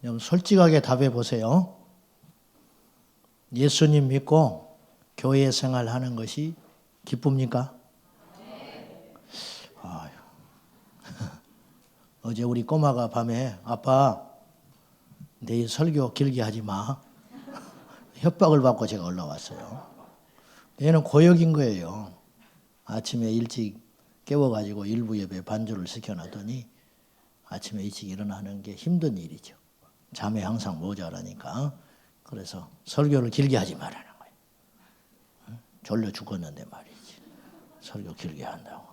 여러분 솔직하게 답해 보세요. 예수님 믿고 교회 생활하는 것이 기쁩니까? 아유. 어제 우리 꼬마가 밤에 아빠 내일 설교 길게 하지 마. 협박을 받고 제가 올라왔어요. 얘는 고역인 거예요. 아침에 일찍 깨워가지고 일부 예배 반주를 시켜놨더니 아침에 일찍 일어나는 게 힘든 일이죠. 잠이 항상 모자라니까. 그래서 설교를 길게 하지 말라는 거예요. 졸려 죽었는데 말이지. 설교 길게 한다고.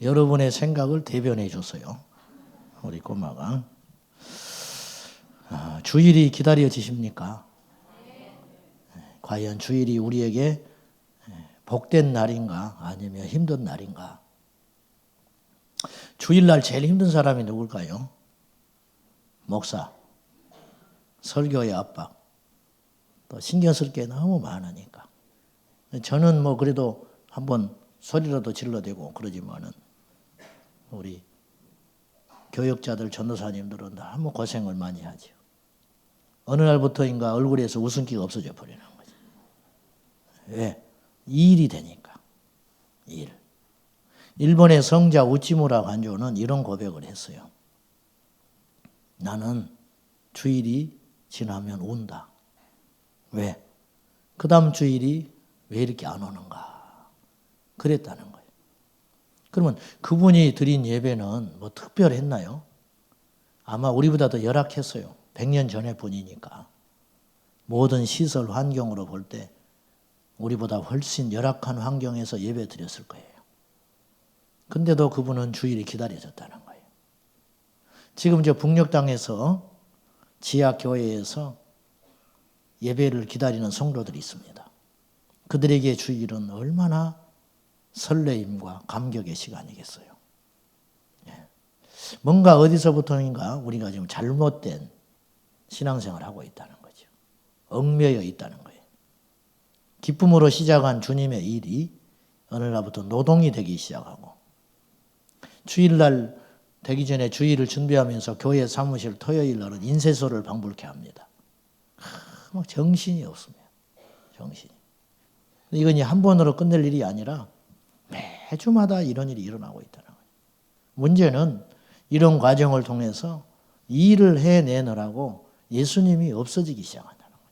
여러분의 생각을 대변해 줬어요. 우리 꼬마가. 주일이 기다려지십니까? 과연 주일이 우리에게 복된 날인가 아니면 힘든 날인가? 주일날 제일 힘든 사람이 누굴까요? 목사, 설교의 압박, 또 신경 쓸 게 너무 많으니까. 저는 뭐 그래도 한번 소리라도 질러대고 그러지만은 우리 교역자들 전도사님들은 너무 고생을 많이 하죠. 어느 날부터인가 얼굴에서 웃음기가 없어져 버리는 거죠. 왜? 일이 되니까. 일. 일본의 성자 우치무라 간조는 이런 고백을 했어요. 나는 주일이 지나면 운다. 왜? 그 다음 주일이 왜 이렇게 안 오는가? 그랬다는 거예요. 그러면 그분이 드린 예배는 뭐 특별했나요? 아마 우리보다 더 열악했어요. 100년 전의 분이니까. 모든 시설 환경으로 볼 때 우리보다 훨씬 열악한 환경에서 예배 드렸을 거예요. 근데도 그분은 주일이 기다려졌다는 거예요. 지금 저 북녘 땅에서 지하 교회에서 예배를 기다리는 성도들이 있습니다. 그들에게 주일은 얼마나 설레임과 감격의 시간이겠어요. 뭔가 어디서부터인가 우리가 지금 잘못된 신앙생활을 하고 있다는 거죠. 얽매여 있다는 거예요. 기쁨으로 시작한 주님의 일이 어느 날부터 노동이 되기 시작하고 주일날 되기 전에 주일을 준비하면서 교회 사무실 토요일 날은 인쇄소를 방불케 합니다. 막 정신이 없습니다. 정신이. 이건 한 번으로 끝낼 일이 아니라 매주마다 이런 일이 일어나고 있다는 거예요. 문제는 이런 과정을 통해서 일을 해내느라고 예수님이 없어지기 시작한다는 거예요.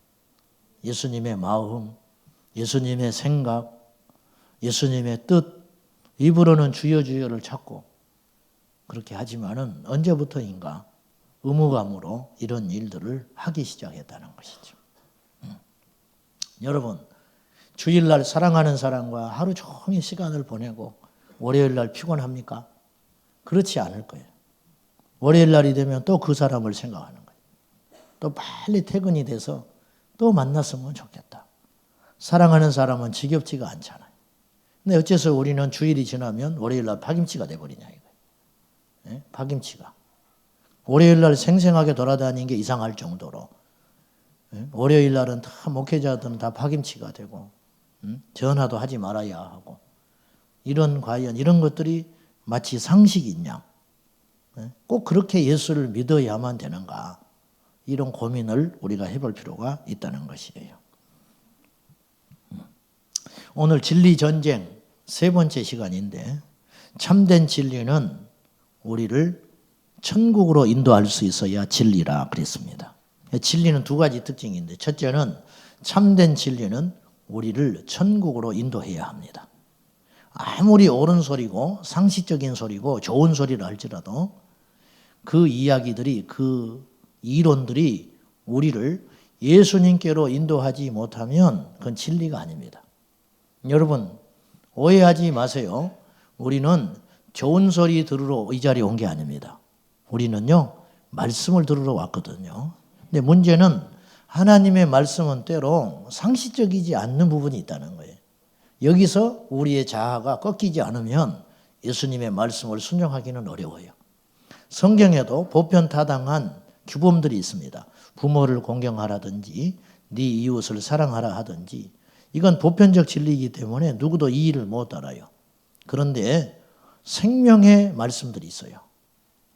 예수님의 마음, 예수님의 생각, 예수님의 뜻, 입으로는 주여 주여를 찾고 그렇게 하지만은 언제부터인가 의무감으로 이런 일들을 하기 시작했다는 것이죠. 여러분, 주일날 사랑하는 사람과 하루 종일 시간을 보내고 월요일날 피곤합니까? 그렇지 않을 거예요. 월요일날이 되면 또 그 사람을 생각하는 거예요. 또 빨리 퇴근이 돼서 또 만났으면 좋겠다. 사랑하는 사람은 지겹지가 않잖아요. 근데 어째서 우리는 주일이 지나면 월요일날 파김치가 돼버리냐 이거예요. 네? 파김치가. 월요일날 생생하게 돌아다니는 게 이상할 정도로 월요일날은 다 목회자들은 다 파김치가 되고 전화도 하지 말아야 하고 과연 이런 것들이 마치 상식인 양 꼭 그렇게 예수를 믿어야만 되는가 이런 고민을 우리가 해볼 필요가 있다는 것이에요. 오늘 진리 전쟁 세 번째 시간인데 참된 진리는 우리를 천국으로 인도할 수 있어야 진리라 그랬습니다. 진리는 두 가지 특징인데 첫째는 참된 진리는 우리를 천국으로 인도해야 합니다. 아무리 옳은 소리고 상식적인 소리고 좋은 소리를 할지라도 그 이야기들이 그 이론들이 우리를 예수님께로 인도하지 못하면 그건 진리가 아닙니다. 여러분 오해하지 마세요. 우리는 좋은 소리 들으러 이 자리에 온 게 아닙니다. 우리는요 말씀을 들으러 왔거든요. 근데 문제는 하나님의 말씀은 때로 상식적이지 않는 부분이 있다는 거예요. 여기서 우리의 자아가 꺾이지 않으면 예수님의 말씀을 순종하기는 어려워요. 성경에도 보편타당한 규범들이 있습니다. 부모를 공경하라든지 네 이웃을 사랑하라 하든지 이건 보편적 진리이기 때문에 누구도 이 일을 못 알아요. 그런데 생명의 말씀들이 있어요.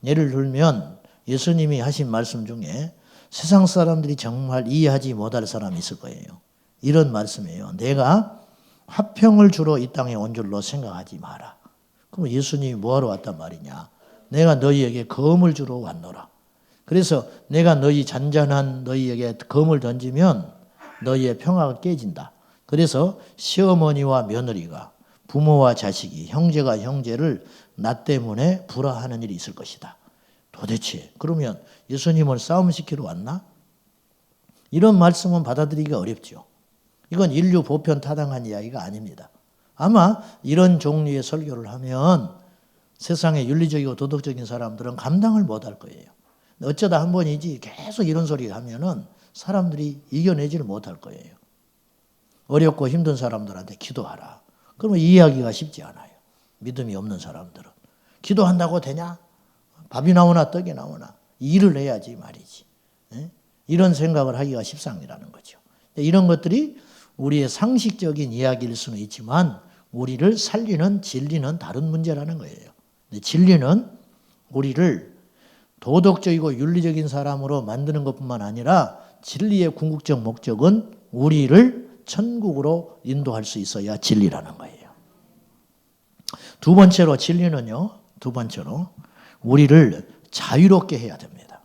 예를 들면 예수님이 하신 말씀 중에 세상 사람들이 정말 이해하지 못할 사람이 있을 거예요. 이런 말씀이에요. 내가 화평을 주러 이 땅에 온 줄로 생각하지 마라. 그럼 예수님이 뭐하러 왔단 말이냐? 내가 너희에게 검을 주러 왔노라. 그래서 내가 너희 잔잔한 너희에게 검을 던지면 너희의 평화가 깨진다. 그래서 시어머니와 며느리가, 부모와 자식이, 형제가 형제를 나 때문에 불화하는 일이 있을 것이다. 도대체 그러면 예수님을 싸움시키러 왔나? 이런 말씀은 받아들이기가 어렵죠. 이건 인류 보편 타당한 이야기가 아닙니다. 아마 이런 종류의 설교를 하면 세상의 윤리적이고 도덕적인 사람들은 감당을 못할 거예요. 어쩌다 한 번이지 계속 이런 소리 하면은 사람들이 이겨내지를 못할 거예요. 어렵고 힘든 사람들한테 기도하라. 그러면 이해하기가 쉽지 않아요. 믿음이 없는 사람들은. 기도한다고 되냐? 밥이 나오나 떡이 나오나 일을 해야지 말이지. 이런 생각을 하기가 십상이라는 거죠. 이런 것들이 우리의 상식적인 이야기일 수는 있지만 우리를 살리는 진리는 다른 문제라는 거예요. 진리는 우리를 도덕적이고 윤리적인 사람으로 만드는 것뿐만 아니라 진리의 궁극적 목적은 우리를 천국으로 인도할 수 있어야 진리라는 거예요. 두 번째로 진리는요. 우리를 자유롭게 해야 됩니다.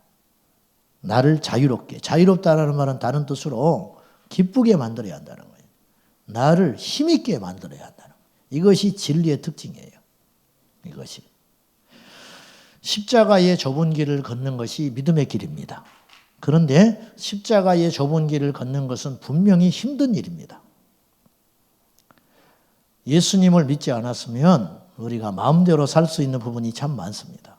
나를 자유롭게. 자유롭다라는 말은 다른 뜻으로 기쁘게 만들어야 한다는 거예요. 나를 힘있게 만들어야 한다는 거예요. 이것이 진리의 특징이에요. 이것이. 십자가의 좁은 길을 걷는 것이 믿음의 길입니다. 그런데 십자가의 좁은 길을 걷는 것은 분명히 힘든 일입니다. 예수님을 믿지 않았으면 우리가 마음대로 살 수 있는 부분이 참 많습니다.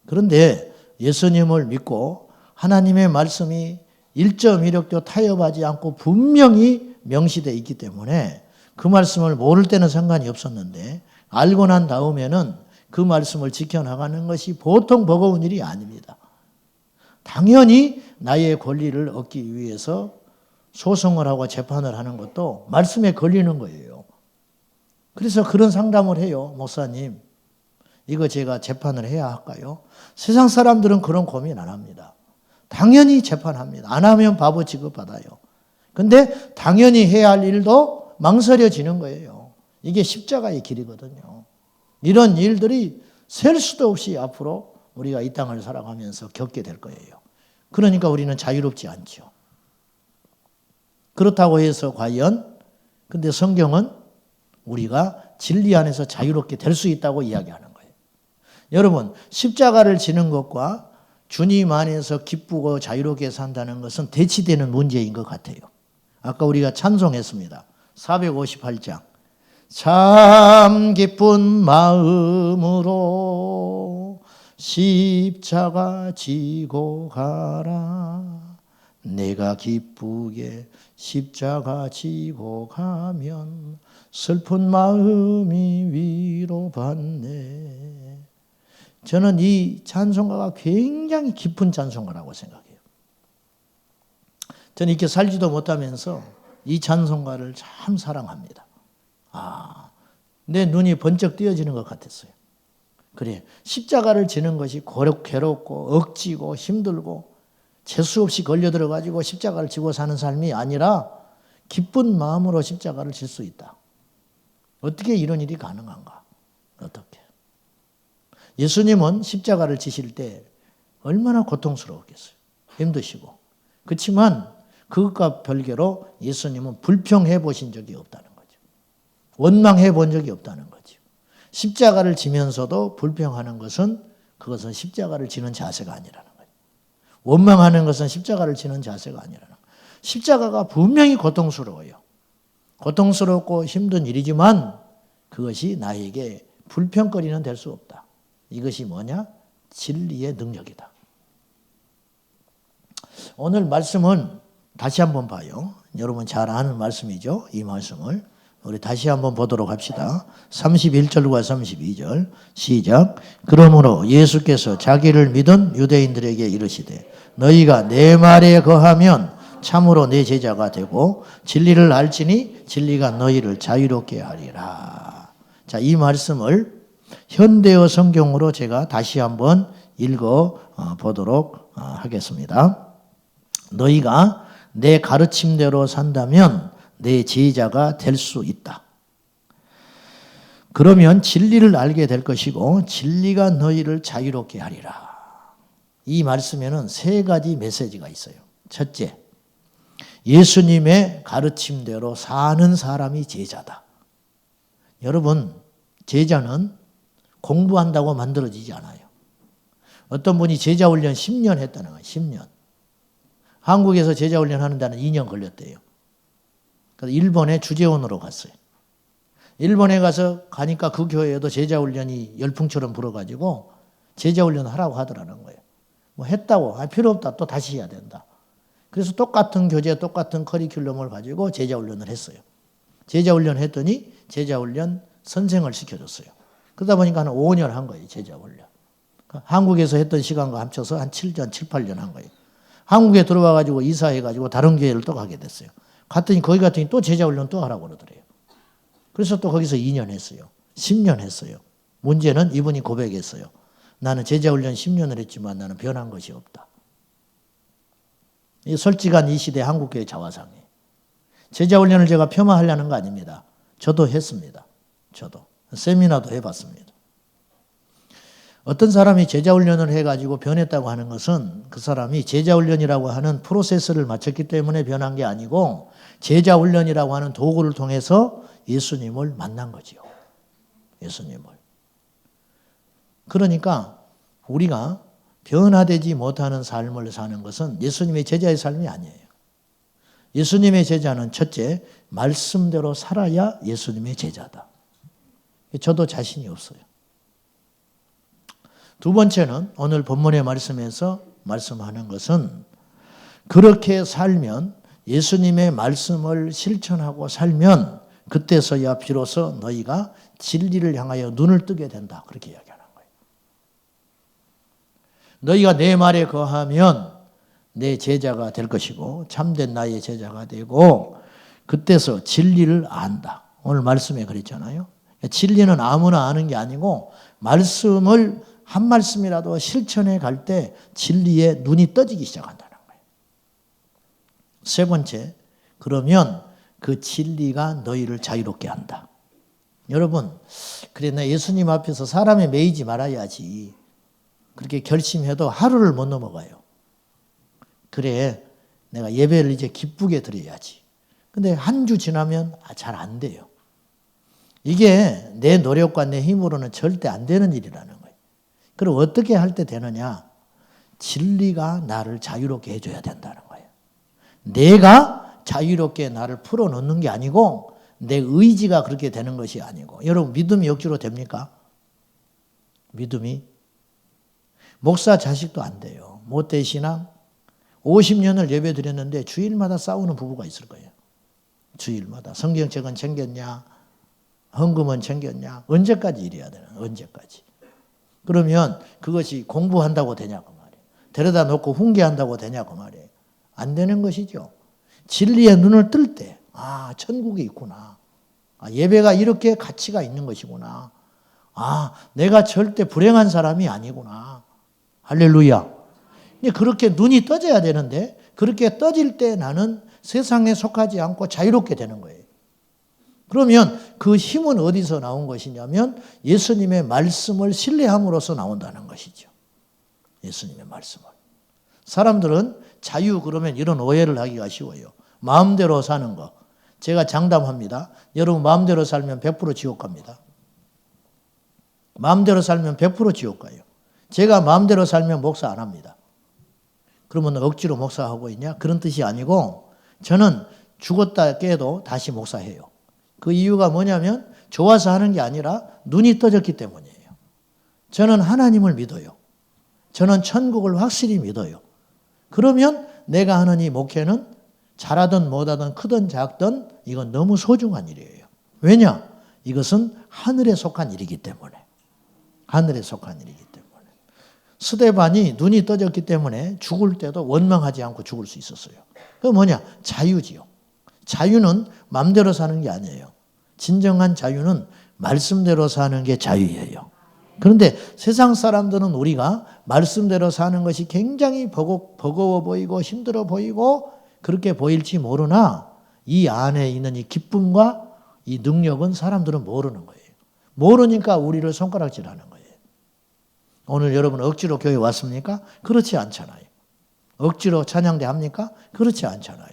그런데 예수님을 믿고 하나님의 말씀이 1.1획도 타협하지 않고 분명히 명시되어 있기 때문에 그 말씀을 모를 때는 상관이 없었는데 알고 난 다음에는 그 말씀을 지켜나가는 것이 보통 버거운 일이 아닙니다. 당연히 나의 권리를 얻기 위해서 소송을 하고 재판을 하는 것도 말씀에 걸리는 거예요. 그래서 그런 상담을 해요. 목사님, 이거 제가 재판을 해야 할까요? 세상 사람들은 그런 고민 안 합니다. 당연히 재판합니다. 안 하면 바보 취급받아요. 근데 당연히 해야 할 일도 망설여지는 거예요. 이게 십자가의 길이거든요. 이런 일들이 셀 수도 없이 앞으로 우리가 이 땅을 살아가면서 겪게 될 거예요. 그러니까 우리는 자유롭지 않죠. 그렇다고 해서 과연 근데 성경은 우리가 진리 안에서 자유롭게 될 수 있다고 이야기하는 거예요. 여러분, 십자가를 지는 것과 주님 안에서 기쁘고 자유롭게 산다는 것은 대치되는 문제인 것 같아요. 아까 우리가 찬송했습니다. 458장. 참 기쁜 마음으로 십자가 지고 가라. 내가 기쁘게 십자가 지고 가면 슬픈 마음이 위로받네. 저는 이 찬송가가 굉장히 깊은 찬송가라고 생각해요. 저는 이렇게 살지도 못하면서 이 찬송가를 참 사랑합니다. 내 눈이 번쩍 띄어지는 것 같았어요. 그래, 십자가를 지는 것이 괴롭고 억지고 힘들고 재수 없이 걸려들어가지고 십자가를 지고 사는 삶이 아니라 기쁜 마음으로 십자가를 질 수 있다. 어떻게 이런 일이 가능한가? 어떻게? 예수님은 십자가를 지실 때 얼마나 고통스러웠겠어요. 힘드시고. 그렇지만 그것과 별개로 예수님은 불평해 보신 적이 없다는 거죠. 원망해 본 적이 없다는 거죠. 십자가를 지면서도 불평하는 것은 그것은 십자가를 지는 자세가 아니라는 거예요. 원망하는 것은 십자가를 지는 자세가 아니라는 거예요. 십자가가 분명히 고통스러워요. 고통스럽고 힘든 일이지만 그것이 나에게 불평거리는 될 수 없다. 이것이 뭐냐? 진리의 능력이다. 오늘 말씀은 다시 한번 봐요. 여러분 잘 아는 말씀이죠. 이 말씀을 우리 다시 한번 보도록 합시다. 31절과 32절 시작. 그러므로 예수께서 자기를 믿은 유대인들에게 이르시되 너희가 내 말에 거하면 참으로 내 제자가 되고 진리를 알지니 진리가 너희를 자유롭게 하리라. 자, 이 말씀을 현대어 성경으로 제가 다시 한번 읽어 보도록 하겠습니다. 너희가 내 가르침대로 산다면 내 제자가 될 수 있다. 그러면 진리를 알게 될 것이고 진리가 너희를 자유롭게 하리라. 이 말씀에는 세 가지 메시지가 있어요. 첫째, 예수님의 가르침대로 사는 사람이 제자다. 여러분, 제자는 공부한다고 만들어지지 않아요. 어떤 분이 제자훈련 10년 했다는 거예요. 10년. 한국에서 제자훈련 하는 데는 2년 걸렸대요. 그래서 일본에 주재원으로 갔어요. 일본에 가니까 그 교회에도 제자훈련이 열풍처럼 불어가지고 제자훈련 하라고 하더라는 거예요. 뭐 했다고, 필요 없다, 또 다시 해야 된다. 그래서 똑같은 교재, 똑같은 커리큘럼을 가지고 제자훈련을 했어요. 제자훈련 했더니 제자훈련 선생을 시켜줬어요. 그러다 보니까 한 5년 한 거예요, 제자훈련. 한국에서 했던 시간과 합쳐서 한 7년, 7, 8년 한 거예요. 한국에 들어와가지고 이사해가지고 다른 교회를 또 가게 됐어요. 갔더니 거기 갔더니 또 제자훈련 또 하라고 그러더래요. 그래서 또 거기서 2년 했어요. 10년 했어요. 문제는 이분이 고백했어요. 나는 제자훈련 10년을 했지만 나는 변한 것이 없다. 이 솔직한 이 시대 한국교회 자화상이에요. 제자훈련을 제가 폄하하려는 거 아닙니다. 저도 했습니다. 저도. 세미나도 해봤습니다. 어떤 사람이 제자훈련을 해가지고 변했다고 하는 것은 그 사람이 제자훈련이라고 하는 프로세스를 마쳤기 때문에 변한 게 아니고 제자훈련이라고 하는 도구를 통해서 예수님을 만난 거지요. 예수님을. 그러니까 우리가 변화되지 못하는 삶을 사는 것은 예수님의 제자의 삶이 아니에요. 예수님의 제자는 첫째, 말씀대로 살아야 예수님의 제자다. 저도 자신이 없어요. 두 번째는 오늘 본문의 말씀에서 말씀하는 것은 그렇게 살면 예수님의 말씀을 실천하고 살면 그때서야 비로소 너희가 진리를 향하여 눈을 뜨게 된다. 그렇게 이야기하는 거예요. 너희가 내 말에 거하면 내 제자가 될 것이고 참된 나의 제자가 되고 그때서 진리를 안다. 오늘 말씀에 그랬잖아요. 진리는 아무나 아는 게 아니고 말씀을 한 말씀이라도 실천해 갈 때 진리에 눈이 떠지기 시작한다는 거예요. 세 번째, 그러면 그 진리가 너희를 자유롭게 한다. 여러분, 그래 나 예수님 앞에서 사람에 매이지 말아야지. 그렇게 결심해도 하루를 못 넘어가요. 그래, 내가 예배를 이제 기쁘게 드려야지. 근데 한 주 지나면 잘 안 돼요. 이게 내 노력과 내 힘으로는 절대 안 되는 일이라는 거예요. 그럼 어떻게 할 때 되느냐? 진리가 나를 자유롭게 해줘야 된다는 거예요. 내가 자유롭게 나를 풀어놓는 게 아니고 내 의지가 그렇게 되는 것이 아니고. 여러분, 믿음이 억지로 됩니까? 믿음이? 목사 자식도 안 돼요. 못된 신앙? 50년을 예배 드렸는데 주일마다 싸우는 부부가 있을 거예요. 주일마다. 성경책은 챙겼냐? 헌금은 챙겼냐? 언제까지 이래야 되나? 언제까지? 그러면 그것이 공부한다고 되냐고 말이에요. 데려다 놓고 훈계한다고 되냐고 말이에요. 안 되는 것이죠. 진리의 눈을 뜰 때, 천국이 있구나. 예배가 이렇게 가치가 있는 것이구나. 내가 절대 불행한 사람이 아니구나. 할렐루야. 그렇게 눈이 떠져야 되는데 그렇게 떠질 때 나는 세상에 속하지 않고 자유롭게 되는 거예요. 그러면 그 힘은 어디서 나온 것이냐면 예수님의 말씀을 신뢰함으로써 나온다는 것이죠. 예수님의 말씀을. 사람들은 자유 그러면 이런 오해를 하기가 쉬워요. 마음대로 사는 거. 제가 장담합니다. 여러분 마음대로 살면 100% 지옥 갑니다. 마음대로 살면 100% 지옥 가요. 제가 마음대로 살면 목사 안 합니다. 그러면 억지로 목사하고 있냐? 그런 뜻이 아니고 저는 죽었다 깨도 다시 목사해요. 그 이유가 뭐냐면 좋아서 하는 게 아니라 눈이 떠졌기 때문이에요. 저는 하나님을 믿어요. 저는 천국을 확실히 믿어요. 그러면 내가 하는 이 목회는 잘하든 못하든 크든 작든 이건 너무 소중한 일이에요. 왜냐? 이것은 하늘에 속한 일이기 때문에. 하늘에 속한 일이기 때문에. 스데반이 눈이 떠졌기 때문에 죽을 때도 원망하지 않고 죽을 수 있었어요. 그게 뭐냐? 자유지요. 자유는 마음대로 사는 게 아니에요. 진정한 자유는 말씀대로 사는 게 자유예요. 그런데 세상 사람들은 우리가 말씀대로 사는 것이 굉장히 버거워 보이고 힘들어 보이고 그렇게 보일지 모르나 이 안에 있는 이 기쁨과 이 능력은 사람들은 모르는 거예요. 모르니까 우리를 손가락질하는 거예요. 오늘 여러분 억지로 교회 왔습니까? 그렇지 않잖아요. 억지로 찬양대 합니까? 그렇지 않잖아요.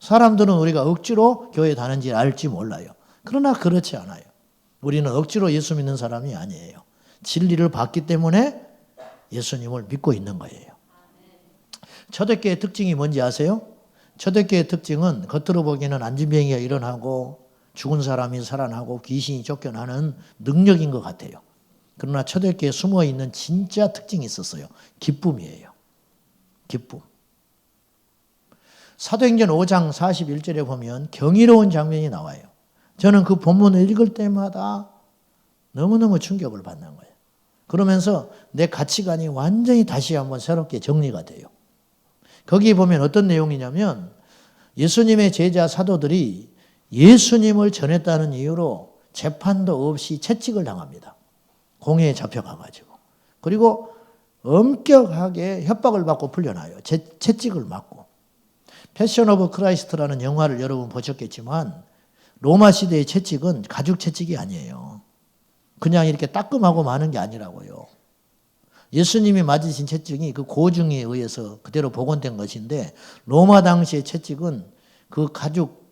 사람들은 우리가 억지로 교회 다는지 알지 몰라요. 그러나 그렇지 않아요. 우리는 억지로 예수 믿는 사람이 아니에요. 진리를 봤기 때문에 예수님을 믿고 있는 거예요. 초대교회의 특징이 뭔지 아세요? 초대교회의 특징은 겉으로 보기에는 안진병이가 일어나고 죽은 사람이 살아나고 귀신이 쫓겨나는 능력인 것 같아요. 그러나 초대교회에 숨어있는 진짜 특징이 있었어요. 기쁨이에요. 기쁨. 사도행전 5장 41절에 보면 경이로운 장면이 나와요. 저는 그 본문을 읽을 때마다 너무너무 충격을 받는 거예요. 그러면서 내 가치관이 완전히 다시 한번 새롭게 정리가 돼요. 거기에 보면 어떤 내용이냐면 예수님의 제자 사도들이 예수님을 전했다는 이유로 재판도 없이 채찍을 당합니다. 공회에 잡혀가가지고. 그리고 엄격하게 협박을 받고 풀려나요. 채찍을 맞고. 패션 오브 크라이스트라는 영화를 여러분 보셨겠지만 로마 시대의 채찍은 가죽 채찍이 아니에요. 그냥 이렇게 따끔하고 마는 게 아니라고요. 예수님이 맞으신 채찍이 그 고증에 의해서 그대로 복원된 것인데 로마 당시의 채찍은 그 가죽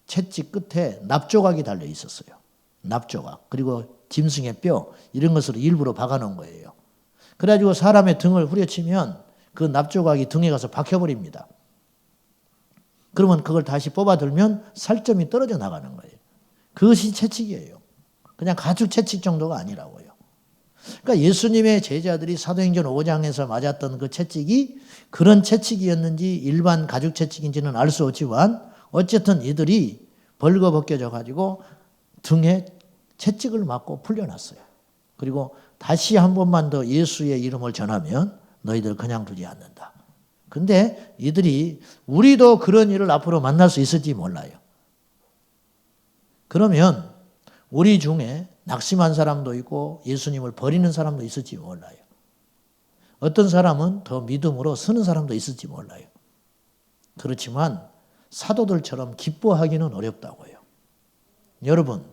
채찍 끝에 납조각이 달려 있었어요. 납조각. 그리고 짐승의 뼈 이런 것으로 일부러 박아놓은 거예요. 그래가지고 사람의 등을 후려치면 그 납조각이 등에 가서 박혀버립니다. 그러면 그걸 다시 뽑아들면 살점이 떨어져 나가는 거예요. 그것이 채찍이에요. 그냥 가죽 채찍 정도가 아니라고요. 그러니까 예수님의 제자들이 사도행전 5장에서 맞았던 그 채찍이 그런 채찍이었는지 일반 가죽 채찍인지는 알 수 없지만 어쨌든 이들이 벌거벗겨져 가지고 등에 채찍을 맞고 풀려났어요. 그리고 다시 한 번만 더 예수의 이름을 전하면 너희들 그냥 두지 않는다. 근데 이들이 우리도 그런 일을 앞으로 만날 수 있을지 몰라요. 그러면 우리 중에 낙심한 사람도 있고 예수님을 버리는 사람도 있을지 몰라요. 어떤 사람은 더 믿음으로 서는 사람도 있을지 몰라요. 그렇지만 사도들처럼 기뻐하기는 어렵다고요. 여러분,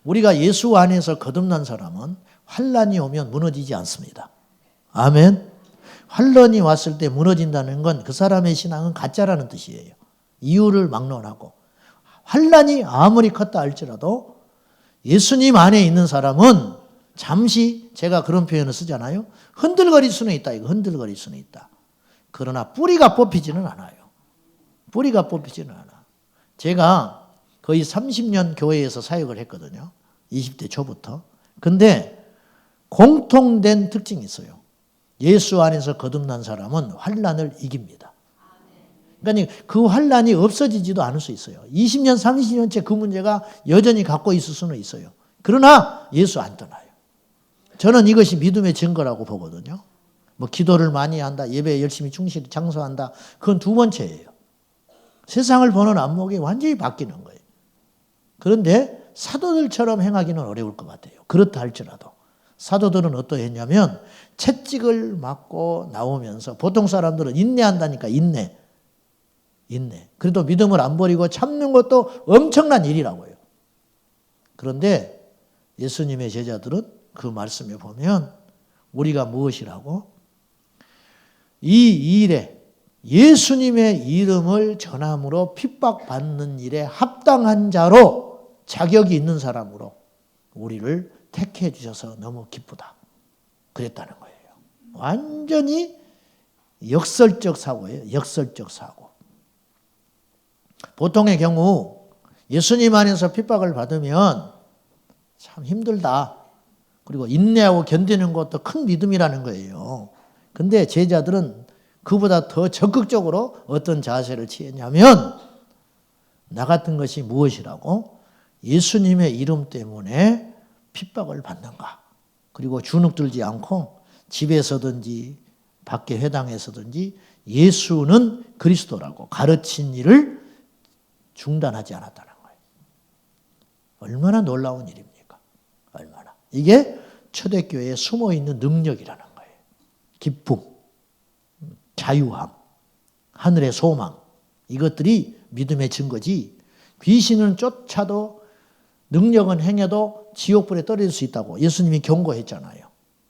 우리가 예수 안에서 거듭난 사람은 환난이 오면 무너지지 않습니다. 아멘. 환난이 왔을 때 무너진다는 건 그 사람의 신앙은 가짜라는 뜻이에요. 이유를 막론하고. 환난이 아무리 컸다 할지라도 예수님 안에 있는 사람은 잠시 제가 그런 표현을 쓰잖아요. 흔들거릴 수는 있다. 이거 흔들거릴 수는 있다. 그러나 뿌리가 뽑히지는 않아요. 뿌리가 뽑히지는 않아. 제가 거의 30년 교회에서 사역을 했거든요. 20대 초부터. 근데 공통된 특징이 있어요. 예수 안에서 거듭난 사람은 환난을 이깁니다. 그러니까 그 환난이 없어지지도 않을 수 있어요. 20년, 30년째 그 문제가 여전히 갖고 있을 수는 있어요. 그러나 예수 안 떠나요. 저는 이것이 믿음의 증거라고 보거든요. 뭐 기도를 많이 한다, 예배에 열심히 충실히 장소한다. 그건 두 번째예요. 세상을 보는 안목이 완전히 바뀌는 거예요. 그런데 사도들처럼 행하기는 어려울 것 같아요. 그렇다 할지라도. 사도들은 어떠했냐면 채찍을 맞고 나오면서 보통 사람들은 인내한다니까 인내. 그래도 믿음을 안 버리고 참는 것도 엄청난 일이라고요. 그런데 예수님의 제자들은 그 말씀에 보면 우리가 무엇이라고? 이 일에 예수님의 이름을 전함으로 핍박받는 일에 합당한 자로 자격이 있는 사람으로 우리를 택해 주셔서 너무 기쁘다. 그랬다는 거예요. 완전히 역설적 사고예요. 역설적 사고. 보통의 경우 예수님 안에서 핍박을 받으면 참 힘들다. 그리고 인내하고 견디는 것도 큰 믿음이라는 거예요. 근데 제자들은 그보다 더 적극적으로 어떤 자세를 취했냐면 나 같은 것이 무엇이라고? 예수님의 이름 때문에 핍박을 받는가? 그리고 주눅 들지 않고 집에서든지 밖에 회당에서든지 예수는 그리스도라고 가르친 일을 중단하지 않았다는 거예요. 얼마나 놀라운 일입니까? 얼마나. 이게 초대교회에 숨어있는 능력이라는 거예요. 기쁨, 자유함, 하늘의 소망, 이것들이 믿음의 증거지. 귀신은 쫓아도 능력은 행해도 지옥불에 떨어질 수 있다고 예수님이 경고했잖아요.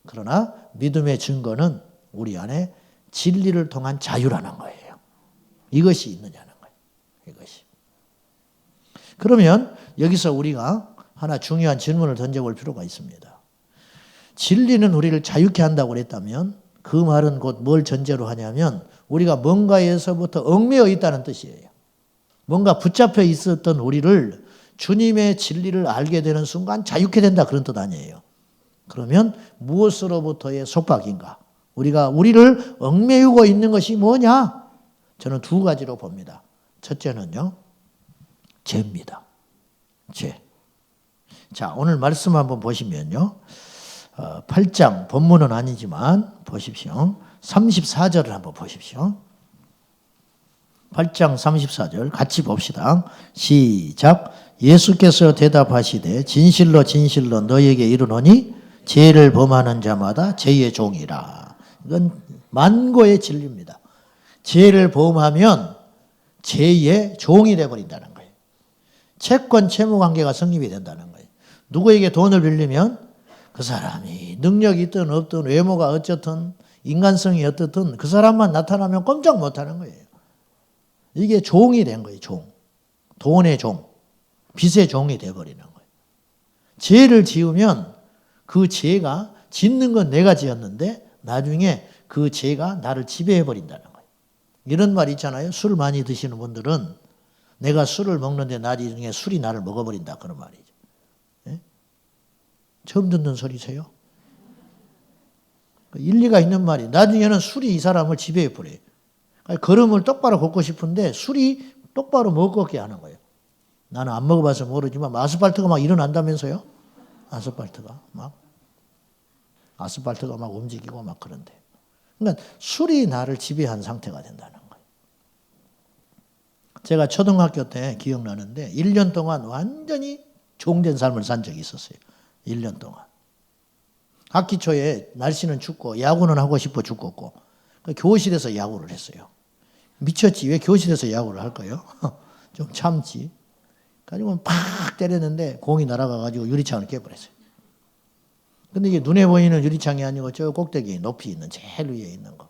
그러나 믿음의 증거는 우리 안에 진리를 통한 자유라는 거예요. 이것이 있느냐는 거예요. 이것이. 그러면 여기서 우리가 하나 중요한 질문을 던져볼 필요가 있습니다. 진리는 우리를 자유케 한다고 그랬다면 그 말은 곧 뭘 전제로 하냐면 우리가 뭔가에서부터 얽매여 있다는 뜻이에요. 뭔가 붙잡혀 있었던 우리를 주님의 진리를 알게 되는 순간 자유케 된다, 그런 뜻 아니에요. 그러면 무엇으로부터의 속박인가? 우리가 우리를 얽매이고 있는 것이 뭐냐? 저는 두 가지로 봅니다. 첫째는요, 죄입니다. 죄. 자, 오늘 말씀 한번 보시면요. 8장, 본문은 아니지만 보십시오. 34절을 한번 보십시오. 8장 34절 같이 봅시다. 시작. 예수께서 대답하시되 진실로 진실로 너희에게 이르노니 죄를 범하는 자마다 죄의 종이라. 이건 만고의 진리입니다. 죄를 범하면 죄의 종이 되어버린다는 거예요. 채권 채무 관계가 성립이 된다는 거예요. 누구에게 돈을 빌리면 그 사람이 능력이 있든 없든 외모가 어쨌든 인간성이 어떻든 그 사람만 나타나면 꼼짝 못하는 거예요. 이게 종이 된 거예요. 종. 돈의 종. 빚의 종이 되어버리는 거예요. 죄를 지으면 그 죄가 짓는 건 내가 지었는데 나중에 그 죄가 나를 지배해버린다는 거예요. 이런 말 있잖아요. 술 많이 드시는 분들은 내가 술을 먹는데 나중에 술이 나를 먹어버린다, 그런 말이죠. 예? 처음 듣는 소리세요? 일리가 있는 말이 나중에는 술이 이 사람을 지배해버려요. 걸음을 똑바로 걷고 싶은데 술이 똑바로 못 걷게 하는 거예요. 나는 안 먹어봐서 모르지만 아스팔트가 막 일어난다면서요? 아스팔트가 막 움직이고 막 그런데. 그러니까 술이 나를 지배한 상태가 된다는 거예요. 제가 초등학교 때 기억나는데 1년 동안 완전히 종된 삶을 산 적이 있었어요. 1년 동안. 학기 초에 날씨는 춥고 야구는 하고 싶어 죽겠고 교실에서 야구를 했어요. 미쳤지. 왜 교실에서 야구를 할까요? 좀 참지. 가지고 팍 때렸는데 공이 날아가가지고 유리창을 깨버렸어요. 근데 이게 눈에 보이는 유리창이 아니고 저 꼭대기 높이 있는 제일 위에 있는 거.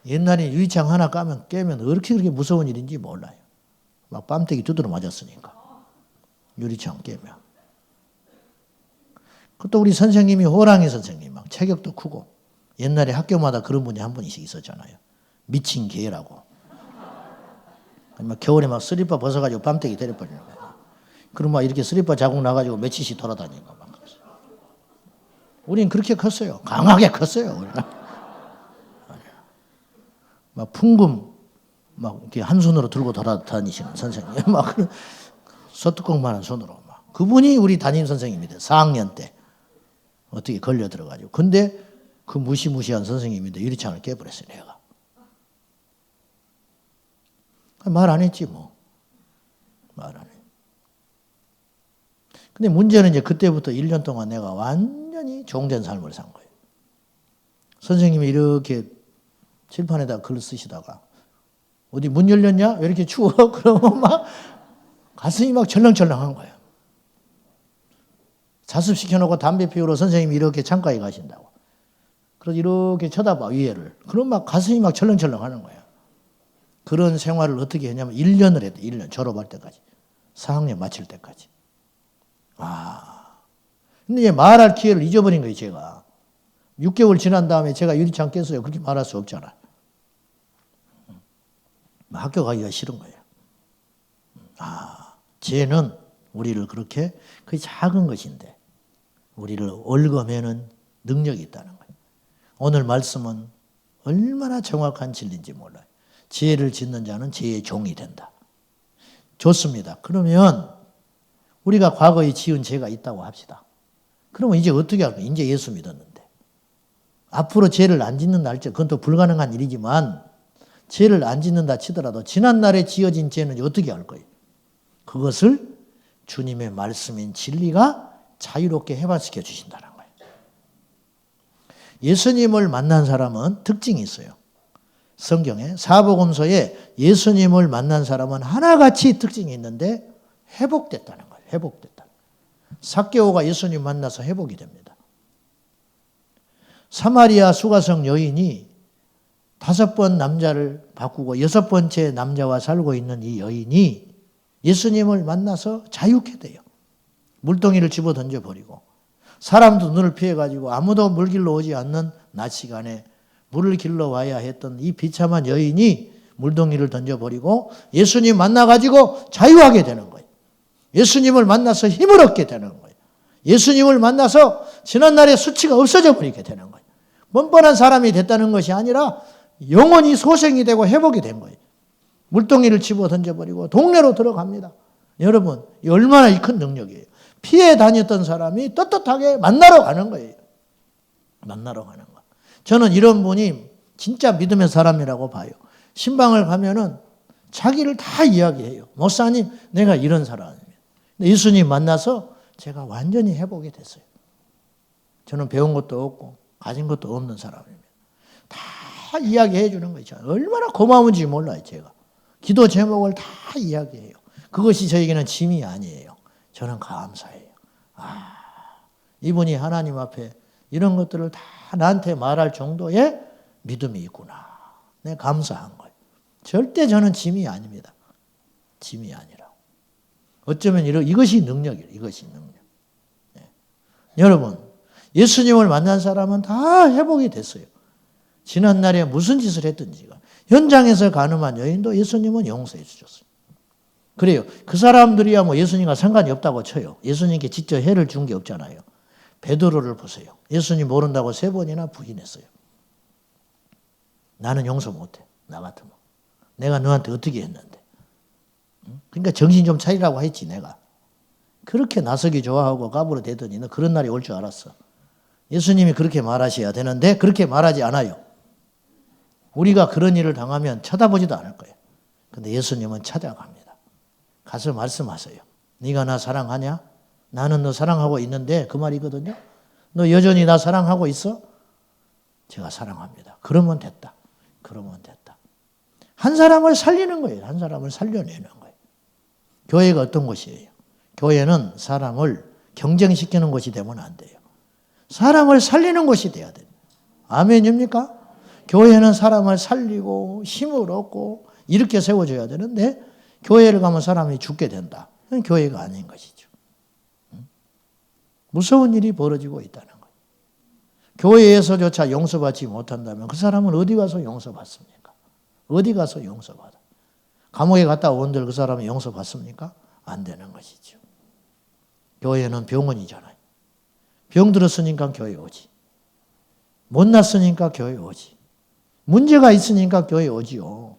옛날에 유리창 하나 깨면 어떻게 그렇게 무서운 일인지 몰라요. 막 뺨때기 두드러 맞았으니까. 유리창 깨면. 그것도 우리 선생님이 호랑이 선생님, 막 체격도 크고 옛날에 학교마다 그런 분이 한 분씩 있었잖아요. 미친 개라고. 막 겨울에 막 슬리퍼 벗어가지고 뺨때기 때려버리는 거예요. 그럼 막 이렇게 슬리퍼 자국 나가지고 며칠씩 돌아다니고 막. 우린 그렇게 컸어요. 강하게 컸어요. 막 풍금 막 이렇게 한 손으로 들고 돌아다니시는 선생님, 막 소뚜껑만한 손으로 막. 그분이 우리 담임 선생님이래. 4학년 때 어떻게 걸려 들어가지고. 근데 그 무시무시한 선생님인데 유리창을 깨버렸어요, 내가. 말 안 했지 뭐. 말 안 해. 근데 문제는 이제 그때부터 1년 동안 내가 완전히 종된 삶을 산 거예요. 선생님이 이렇게 칠판에다 글 쓰시다가 어디 문 열렸냐? 왜 이렇게 추워? 그러면 막 가슴이 막 철렁철렁한 거예요. 자습시켜놓고 담배 피우러 선생님이 이렇게 창가에 가신다고. 그래서 이렇게 쳐다봐, 위에를. 그럼 막 가슴이 막 철렁철렁 하는 거예요. 그런 생활을 어떻게 했냐면 1년을 했대. 1년 졸업할 때까지. 4학년 마칠 때까지. 근데 이제 말할 기회를 잊어버린 거예요, 제가. 6개월 지난 다음에 제가 유리창 깼어요. 그렇게 말할 수 없잖아. 학교 가기가 싫은 거예요. 죄는 우리를 그렇게 그 작은 것인데 우리를 얽어매는 능력이 있다는 거예요. 오늘 말씀은 얼마나 정확한 진리인지 몰라요. 죄를 짓는 자는 죄의 종이 된다. 좋습니다. 그러면 우리가 과거에 지은 죄가 있다고 합시다. 그러면 이제 어떻게 할까요? 이제 예수 믿었는데. 앞으로 죄를 안 짓는 날짜, 그건 또 불가능한 일이지만 죄를 안 짓는다 치더라도 지난날에 지어진 죄는 어떻게 할 거예요? 그것을 주님의 말씀인 진리가 자유롭게 해방시켜 주신다는 거예요. 예수님을 만난 사람은 특징이 있어요. 성경에 사복음서에 예수님을 만난 사람은 하나같이 특징이 있는데 회복됐다는 거예요. 회복됐다. 삭개오가 예수님 만나서 회복이 됩니다. 사마리아 수가성 여인이 5번 남자를 바꾸고 6번째 남자와 살고 있는 이 여인이 예수님을 만나서 자유케 돼요. 물동이를 집어 던져버리고 사람도 눈을 피해가지고 아무도 물길로 오지 않는 낮 시간에 물을 길러 와야 했던 이 비참한 여인이 물동이를 던져버리고 예수님 만나가지고 자유하게 되는 거예요. 예수님을 만나서 힘을 얻게 되는 거예요. 예수님을 만나서 지난날의 수치가 없어져 버리게 되는 거예요. 뻔뻔한 사람이 됐다는 것이 아니라 영원히 소생이 되고 회복이 된 거예요. 물동이를 집어 던져버리고 동네로 들어갑니다. 여러분, 얼마나 큰 능력이에요. 피해 다녔던 사람이 떳떳하게 만나러 가는 거예요. 만나러 가는 거. 저는 이런 분이 진짜 믿음의 사람이라고 봐요. 신방을 가면은 자기를 다 이야기해요. 목사님, 내가 이런 사람입니다. 예수님 만나서 제가 완전히 회복이 됐어요. 저는 배운 것도 없고 가진 것도 없는 사람입니다. 다 이야기해 주는 거죠. 얼마나 고마운지 몰라요, 제가. 기도 제목을 다 이야기해요. 그것이 저에게는 짐이 아니에요. 저는 감사해요. 이분이 하나님 앞에 이런 것들을 다 나한테 말할 정도의 믿음이 있구나. 내가 감사한 거예요. 절대 저는 짐이 아닙니다. 짐이 아니라고. 어쩌면 이것이 능력이에요. 이것이 능력. 네. 여러분, 예수님을 만난 사람은 다 회복이 됐어요. 지난날에 무슨 짓을 했든지가. 현장에서 가늠한 여인도 예수님은 용서해 주셨어요. 그래요. 그 사람들이야 뭐 예수님과 상관이 없다고 쳐요. 예수님께 직접 해를 준 게 없잖아요. 베드로를 보세요. 예수님 모른다고 3번이나 부인했어요. 나는 용서 못해. 나 같으면. 내가 너한테 어떻게 했는데. 그러니까 정신 좀 차리라고 했지 내가. 그렇게 나서기 좋아하고 까불어 대더니 너 그런 날이 올 줄 알았어. 예수님이 그렇게 말하셔야 되는데 그렇게 말하지 않아요. 우리가 그런 일을 당하면 쳐다보지도 않을 거예요. 근데 예수님은 찾아갑니다. 가서 말씀하세요. 네가 나 사랑하냐? 나는 너 사랑하고 있는데 그 말이거든요. 너 여전히 나 사랑하고 있어? 제가 사랑합니다. 그러면 됐다. 그러면 됐다. 한 사람을 살리는 거예요. 한 사람을 살려내는 거예요. 교회가 어떤 곳이에요? 교회는 사람을 경쟁시키는 곳이 되면 안 돼요. 사람을 살리는 곳이 돼야 돼요. 아멘입니까? 교회는 사람을 살리고 힘을 얻고 이렇게 세워줘야 되는데 교회를 가면 사람이 죽게 된다. 그건 교회가 아닌 것이죠. 무서운 일이 벌어지고 있다는 거예요. 교회에서조차 용서받지 못한다면 그 사람은 어디 가서 용서받습니까? 어디 가서 용서받아? 감옥에 갔다 온들 그 사람이 용서받습니까? 안 되는 것이죠. 교회는 병원이잖아요. 병 들었으니까 교회 오지. 못 났으니까 교회 오지. 문제가 있으니까 교회 오지요.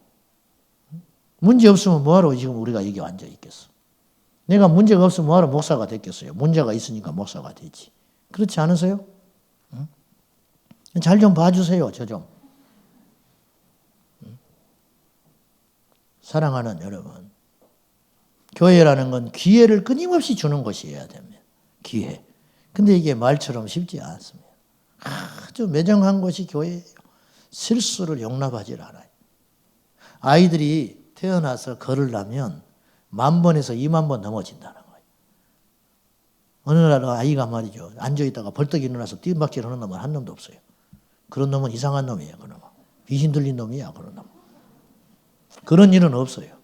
문제 없으면 뭐하러 지금 우리가 여기 앉아 있겠어. 내가 문제가 없으면 뭐하러 목사가 됐겠어요. 문제가 있으니까 목사가 되지. 그렇지 않으세요? 응? 잘 좀 봐주세요. 저 좀. 응? 사랑하는 여러분. 교회라는 건 기회를 끊임없이 주는 것이어야 됩니다. 기회. 근데 이게 말처럼 쉽지 않습니다. 아주 매정한 것이 교회예요. 실수를 용납하지 않아요. 아이들이 태어나서 걸으려면 10,000번에서 20,000번 넘어진다는 거예요. 어느 날 아이가 말이죠. 앉아있다가 벌떡 일어나서 뜀박질 하는 놈은 한 놈도 없어요. 그런 놈은 이상한 놈이에요. 그런 놈은. 귀신 들린 놈이야. 그런 놈은. 그런 일은 없어요.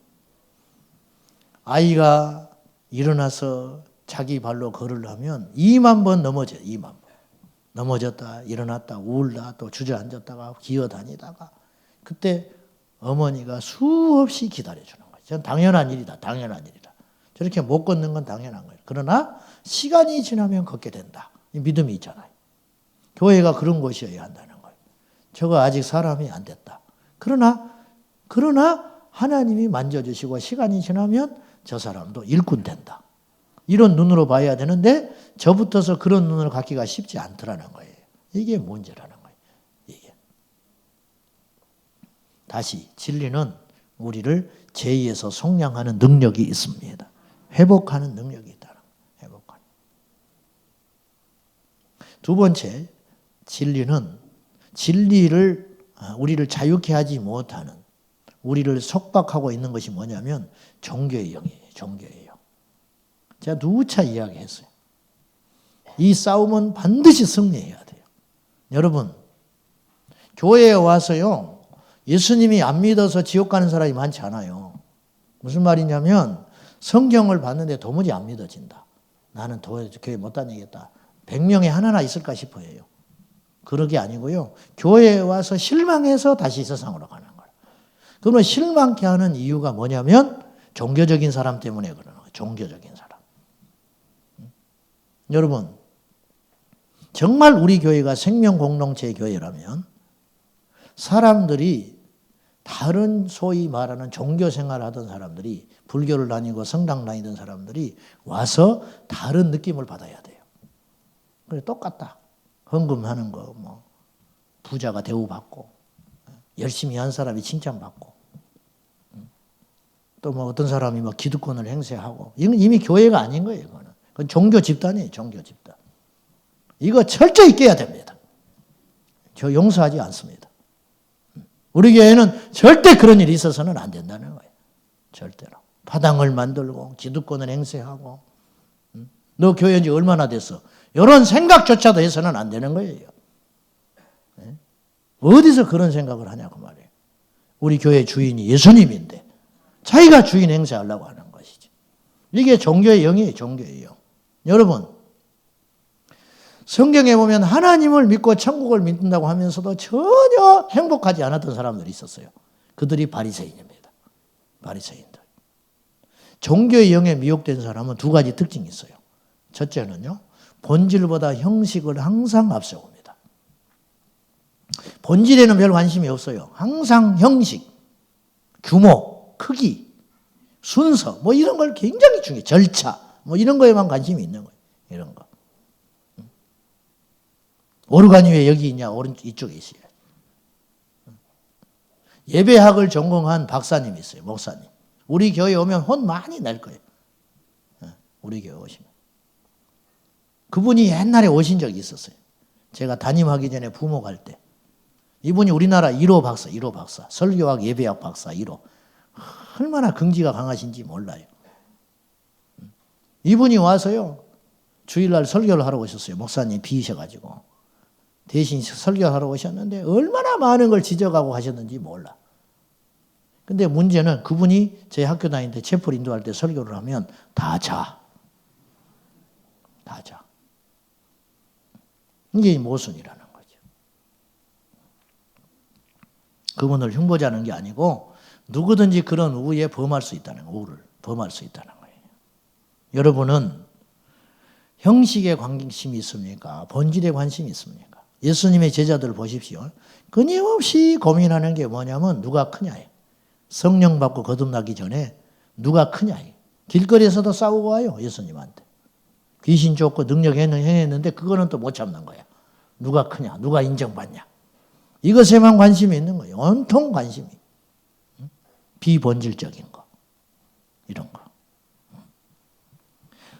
아이가 일어나서 자기 발로 걸으려면 20,000번 넘어져요. 20,000번. 넘어졌다 일어났다 울다 또 주저앉았다가 기어다니다가 그때 어머니가 수없이 기다려주는 거예요. 저는 당연한 일이다. 당연한 일이다. 저렇게 못 걷는 건 당연한 거예요. 그러나 시간이 지나면 걷게 된다. 이 믿음이 있잖아요. 교회가 그런 곳이어야 한다는 거예요. 저거 아직 사람이 안 됐다. 그러나 하나님이 만져주시고 시간이 지나면 저 사람도 일꾼 된다. 이런 눈으로 봐야 되는데 저부터서 그런 눈을 갖기가 쉽지 않더라는 거예요. 이게 문제라는 거예요. 이게. 다시 진리는 우리를 죄에서 속량하는 능력이 있습니다. 회복하는 능력이 있다는 거예요. 회복하는. 두 번째, 진리를 우리를 자유케 하지 못하는, 우리를 속박하고 있는 것이 뭐냐면 종교의 영이에요. 종교의 영. 제가 누차 이야기했어요. 이 싸움은 반드시 승리해야 돼요. 여러분, 교회에 와서요, 예수님이 안 믿어서 지옥 가는 사람이 많지 않아요. 무슨 말이냐면 성경을 봤는데 도무지 안 믿어진다. 나는 교회 못 다니겠다. 100명에 하나나 있을까 싶어요. 그런 게 아니고요. 교회에 와서 실망해서 다시 세상으로 가는 거예요. 그러면 실망케 하는 이유가 뭐냐면 종교적인 사람 때문에 그러는 거예요. 종교적인 사람. 여러분, 정말 우리 교회가 생명 공동체의 교회라면 사람들이 다른 소위 말하는 종교 생활을 하던 사람들이, 불교를 다니고 성당 다니던 사람들이 와서 다른 느낌을 받아야 돼요. 그래, 똑같다. 헌금하는 거, 부자가 대우받고, 열심히 한 사람이 칭찬받고, 또 어떤 사람이 기득권을 행세하고, 이건 이미 교회가 아닌 거예요, 이거는. 그건 종교 집단이에요, 종교 집단. 이거 철저히 깨야 됩니다. 저 용서하지 않습니다. 우리 교회는 절대 그런 일이 있어서는 안 된다는 거예요. 절대로. 파당을 만들고 기득권을 행세하고, 너 교회 온 지 얼마나 됐어? 이런 생각조차도 해서는 안 되는 거예요. 어디서 그런 생각을 하냐고 말이에요. 우리 교회 주인이 예수님인데 자기가 주인 행세하려고 하는 것이지. 이게 종교의 영이에요. 종교의 영. 여러분, 성경에 보면 하나님을 믿고 천국을 믿는다고 하면서도 전혀 행복하지 않았던 사람들이 있었어요. 그들이 바리새인입니다. 바리새인들. 종교의 영에 미혹된 사람은 두 가지 특징이 있어요. 첫째는요, 본질보다 형식을 항상 앞세웁니다. 본질에는 별 관심이 없어요. 항상 형식, 규모, 크기, 순서, 이런 걸 굉장히 중요해요. 절차, 이런 거에만 관심이 있는 거예요. 이런 거. 오르간이 왜 여기 있냐? 오른쪽 이쪽에 있어요. 예배학을 전공한 박사님이 있어요. 목사님. 우리 교회 오면 혼 많이 낼 거예요. 우리 교회 오시면. 그분이 옛날에 오신 적이 있었어요. 제가 담임하기 전에 부모 갈 때. 이분이 우리나라 1호 박사, 1호 박사. 설교학 예배학 박사 1호. 얼마나 긍지가 강하신지 몰라요. 이분이 와서요, 주일날 설교를 하러 오셨어요. 목사님 비이셔가지고. 대신 설교하러 오셨는데 얼마나 많은 걸 지적하고 하셨는지 몰라. 근데 문제는 그분이 제 학교 다닐 때 채플 인도할 때 설교를 하면 다 자. 다 자. 이게 모순이라는 거죠. 그분을 흉보자는 게 아니고 누구든지 그런 우에 범할 수 있다는 거예요. 우를 범할 수 있다는 거예요. 여러분은 형식에 관심이 있습니까? 본질에 관심이 있습니까? 예수님의 제자들 보십시오. 끊임없이 고민하는 게 뭐냐면 누가 크냐예요. 성령 받고 거듭나기 전에 누가 크냐예요. 길거리에서도 싸우고 와요. 예수님한테. 귀신 쫓고 능력 행했는데 그거는 또 못 참는 거야. 누가 크냐, 누가 인정받냐. 이것에만 관심이 있는 거예요. 온통 관심이. 비본질적인 거. 이런 거.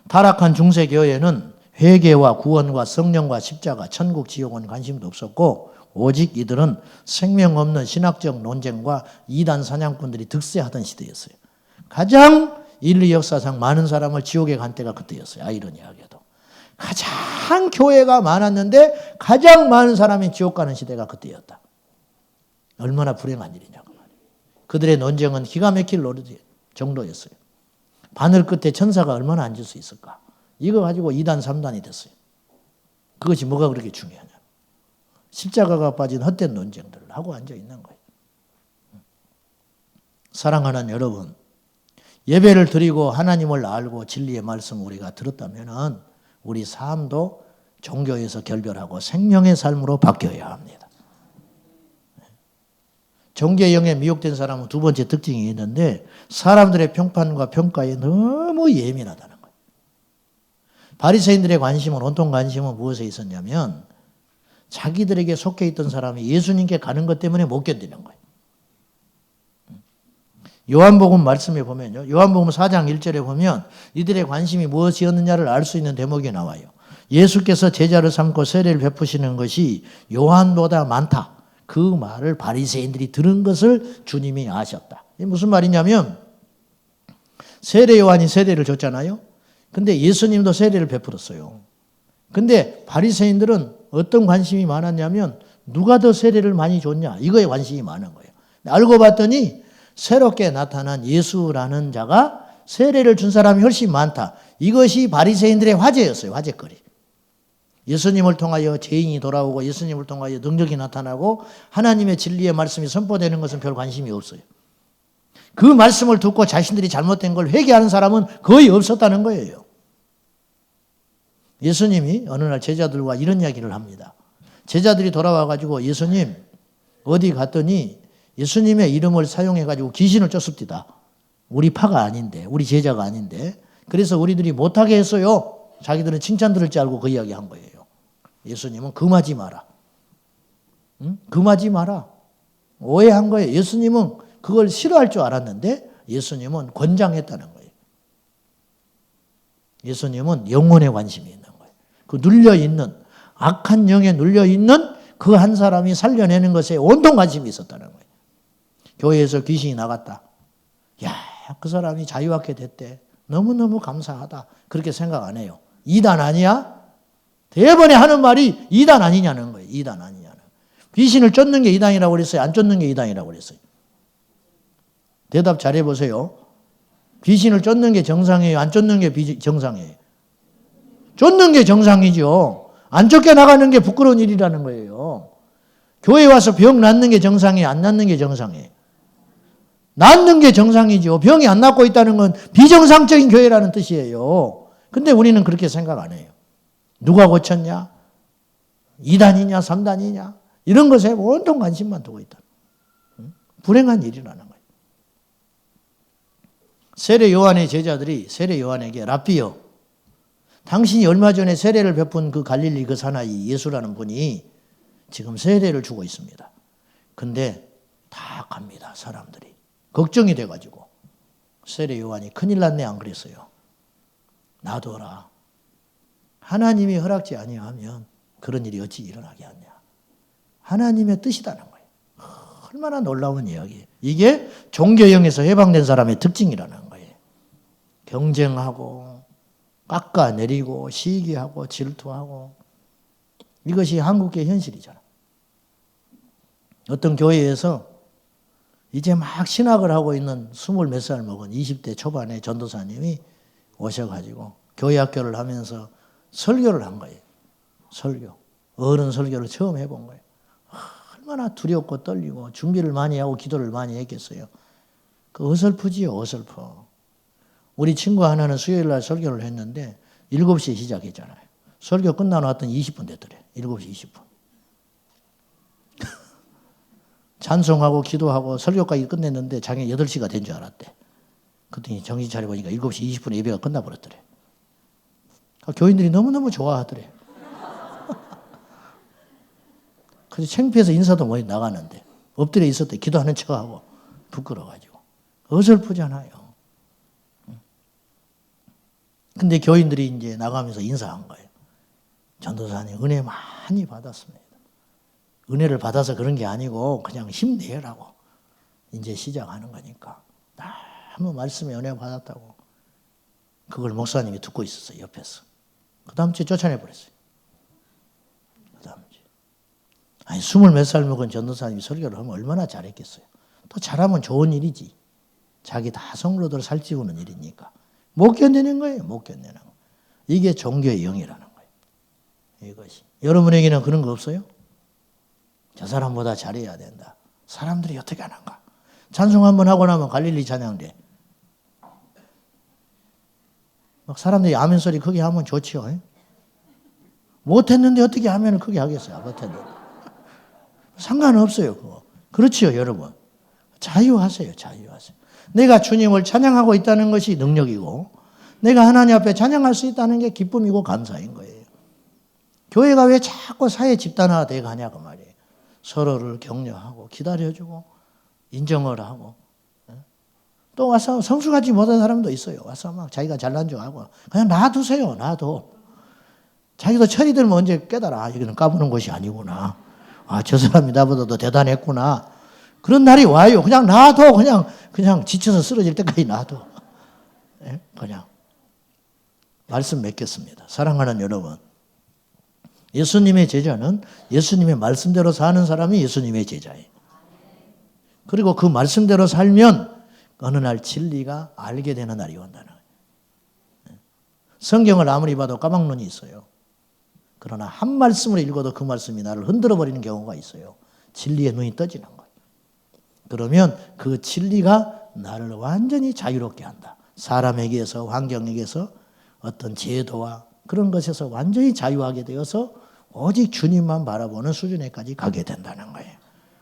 타락한 중세교회는 회개와 구원과 성령과 십자가, 천국, 지옥은 관심도 없었고 오직 이들은 생명 없는 신학적 논쟁과 이단 사냥꾼들이 득세하던 시대였어요. 가장 인류 역사상 많은 사람을 지옥에 간 때가 그때였어요. 아이러니하게도. 가장 교회가 많았는데 가장 많은 사람이 지옥 가는 시대가 그때였다. 얼마나 불행한 일이냐고 말이에요. 그들의 논쟁은 기가 막힐 정도였어요. 바늘 끝에 천사가 얼마나 앉을 수 있을까? 이거 가지고 2단, 3단이 됐어요. 그것이 뭐가 그렇게 중요하냐. 십자가가 빠진 헛된 논쟁들을 하고 앉아 있는 거예요. 사랑하는 여러분, 예배를 드리고 하나님을 알고 진리의 말씀을 우리가 들었다면 우리 삶도 종교에서 결별하고 생명의 삶으로 바뀌어야 합니다. 종교의 영에 미혹된 사람은 두 번째 특징이 있는데 사람들의 평판과 평가에 너무 예민하다는 거예요. 바리새인들의 관심은, 온통 관심은 무엇에 있었냐면 자기들에게 속해 있던 사람이 예수님께 가는 것 때문에 못 견디는 거예요. 요한복음 말씀에 보면요. 요한복음 4장 1절에 보면 이들의 관심이 무엇이었느냐를 알 수 있는 대목이 나와요. 예수께서 제자를 삼고 세례를 베푸시는 것이 요한보다 많다. 그 말을 바리새인들이 들은 것을 주님이 아셨다. 이게 무슨 말이냐면 세례 요한이 세례를 줬잖아요. 근데 예수님도 세례를 베풀었어요. 근데 바리새인들은 어떤 관심이 많았냐면 누가 더 세례를 많이 줬냐 이거에 관심이 많은 거예요. 알고 봤더니 새롭게 나타난 예수라는 자가 세례를 준 사람이 훨씬 많다. 이것이 바리새인들의 화제였어요. 화제거리. 예수님을 통하여 죄인이 돌아오고 예수님을 통하여 능력이 나타나고 하나님의 진리의 말씀이 선포되는 것은 별 관심이 없어요. 그 말씀을 듣고 자신들이 잘못된 걸 회개하는 사람은 거의 없었다는 거예요. 예수님이 어느 날 제자들과 이런 이야기를 합니다. 제자들이 돌아와가지고 예수님 어디 갔더니 예수님의 이름을 사용해가지고 귀신을 쫓습니다. 우리 파가 아닌데 우리 제자가 아닌데 그래서 우리들이 못하게 했어요. 자기들은 칭찬 들을 줄 알고 그 이야기 한 거예요. 예수님은 금하지 마라. 응? 금하지 마라. 오해한 거예요. 예수님은 그걸 싫어할 줄 알았는데 예수님은 권장했다는 거예요. 예수님은 영혼에 관심이 있는 거예요. 그 눌려있는 악한 영에 눌려있는 그 한 사람이 살려내는 것에 온통 관심이 있었다는 거예요. 교회에서 귀신이 나갔다. 야, 그 사람이 자유하게 됐대. 너무너무 감사하다. 그렇게 생각 안 해요. 이단 아니야? 대번에 하는 말이 이단 아니냐는 거예요. 이단 아니냐는. 귀신을 쫓는 게 이단이라고 그랬어요? 안 쫓는 게 이단이라고 그랬어요? 대답 잘해보세요. 귀신을 쫓는 게 정상이에요? 안 쫓는 게 비정상이에요? 쫓는 게 정상이죠. 안 쫓겨나가는 게 부끄러운 일이라는 거예요. 교회 와서 병 낫는 게 정상이에요? 안 낫는 게 정상이에요? 낫는 게 정상이죠. 병이 안 낫고 있다는 건 비정상적인 교회라는 뜻이에요. 근데 우리는 그렇게 생각 안 해요. 누가 고쳤냐? 2단이냐 3단이냐? 이런 것에 온통 관심만 두고 있다. 불행한 일이라는 거예요. 세례 요한의 제자들이 세례 요한에게 라삐요. 당신이 얼마 전에 세례를 베푼 그 갈릴리 그 사나이 예수라는 분이 지금 세례를 주고 있습니다. 근데 다 갑니다. 사람들이. 걱정이 돼가지고. 세례 요한이 큰일 났네 안 그랬어요. 놔둬라. 하나님이 허락지 아니하면 그런 일이 어찌 일어나게 하냐. 하나님의 뜻이라는 거예요. 얼마나 놀라운 이야기예요. 이게 종교형에서 해방된 사람의 특징이라는 거예요. 경쟁하고 깎아내리고 시기하고 질투하고 이것이 한국의 현실이잖아. 어떤 교회에서 이제 막 신학을 하고 있는 20몇 살 먹은 20대 초반의 전도사님이 오셔가지고 교회 학교를 하면서 설교를 한 거예요. 설교. 어른 설교를 처음 해본 거예요. 얼마나 두렵고 떨리고 준비를 많이 하고 기도를 많이 했겠어요. 그 어설프지요, 어설퍼. 우리 친구 하나는 수요일 날 설교를 했는데 7시에 시작했잖아요. 설교 끝나고 왔더니 20분 됐더래. 7시 20분. 찬송하고 기도하고 설교까지 끝냈는데 자기 8시가 된 줄 알았대. 그랬더니 정신 차려보니까 7시 20분에 예배가 끝나버렸더래. 교인들이 너무너무 좋아하더래. 그래서 창피해서 인사도 못 나가는데 엎드려 있었대. 기도하는 척하고 부끄러워가지고. 어설프잖아요. 근데 교인들이 이제 나가면서 인사한 거예요. 전도사님 은혜 많이 받았습니다. 은혜를 받아서 그런 게 아니고 그냥 힘내라고 이제 시작하는 거니까. 너무 말씀에 은혜 받았다고. 그걸 목사님이 듣고 있었어요. 옆에서. 그 다음 주에 쫓아내버렸어요. 그 다음 주에. 아니 20몇 살 먹은 전도사님이 설교를 하면 얼마나 잘했겠어요. 또 잘하면 좋은 일이지. 자기 다 성로들 살찌우는 일이니까. 못 견디는 거예요. 못 견디는 거. 이게 종교의 영이라는 거예요. 이것이. 여러분에게는 그런 거 없어요? 저 사람보다 잘해야 된다. 사람들이 어떻게 하는가? 찬송 한번 하고 나면 갈릴리 찬양돼. 막 사람들이 아멘 소리 크게 하면 좋지요. 못했는데 어떻게 하면 크게 하겠어요? 못했는데. 상관없어요. 그거. 그렇지요, 여러분. 자유하세요. 자유하세요. 내가 주님을 찬양하고 있다는 것이 능력이고 내가 하나님 앞에 찬양할 수 있다는 게 기쁨이고 감사인 거예요. 교회가 왜 자꾸 사회 집단화가 돼 가냐고 말이에요. 서로를 격려하고 기다려주고 인정을 하고 또 와서 성숙하지 못한 사람도 있어요. 와서 막 자기가 잘난 척하고 그냥 놔두세요. 놔둬. 자기도 철이 들면 언제 깨달아. 여기는 까부는 곳이 아니구나. 아, 저 사람이 나보다도 대단했구나. 그런 날이 와요. 그냥 놔둬. 그냥 지쳐서 쓰러질 때까지 놔둬. 예? 그냥. 말씀 맺겠습니다. 사랑하는 여러분. 예수님의 제자는 예수님의 말씀대로 사는 사람이 예수님의 제자예요. 그리고 그 말씀대로 살면 어느 날 진리가 알게 되는 날이 온다는 거예요. 성경을 아무리 봐도 까막눈이 있어요. 그러나 한 말씀을 읽어도 그 말씀이 나를 흔들어 버리는 경우가 있어요. 진리의 눈이 떠지는 거예요. 그러면 그 진리가 나를 완전히 자유롭게 한다. 사람에게서, 환경에게서, 어떤 제도와 그런 것에서 완전히 자유하게 되어서 오직 주님만 바라보는 수준에까지 가게 된다는 거예요.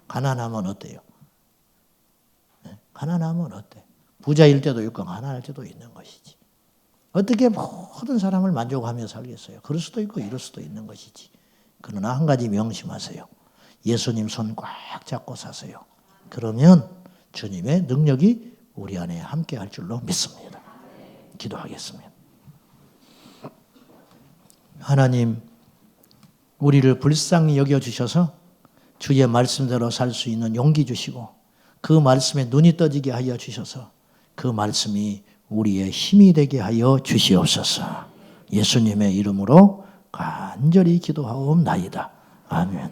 가난하면 어때요? 가난하면 어때? 부자일 때도 있고 가난할 때도 있는 것이지. 어떻게 모든 사람을 만족하며 살겠어요? 그럴 수도 있고 이럴 수도 있는 것이지. 그러나 한 가지 명심하세요. 예수님 손 꽉 잡고 사세요. 그러면 주님의 능력이 우리 안에 함께 할 줄로 믿습니다. 기도하겠습니다. 하나님, 우리를 불쌍히 여겨주셔서 주의 말씀대로 살 수 있는 용기 주시고 그 말씀에 눈이 떠지게 하여 주셔서 그 말씀이 우리의 힘이 되게 하여 주시옵소서. 예수님의 이름으로 간절히 기도하옵나이다. 아멘.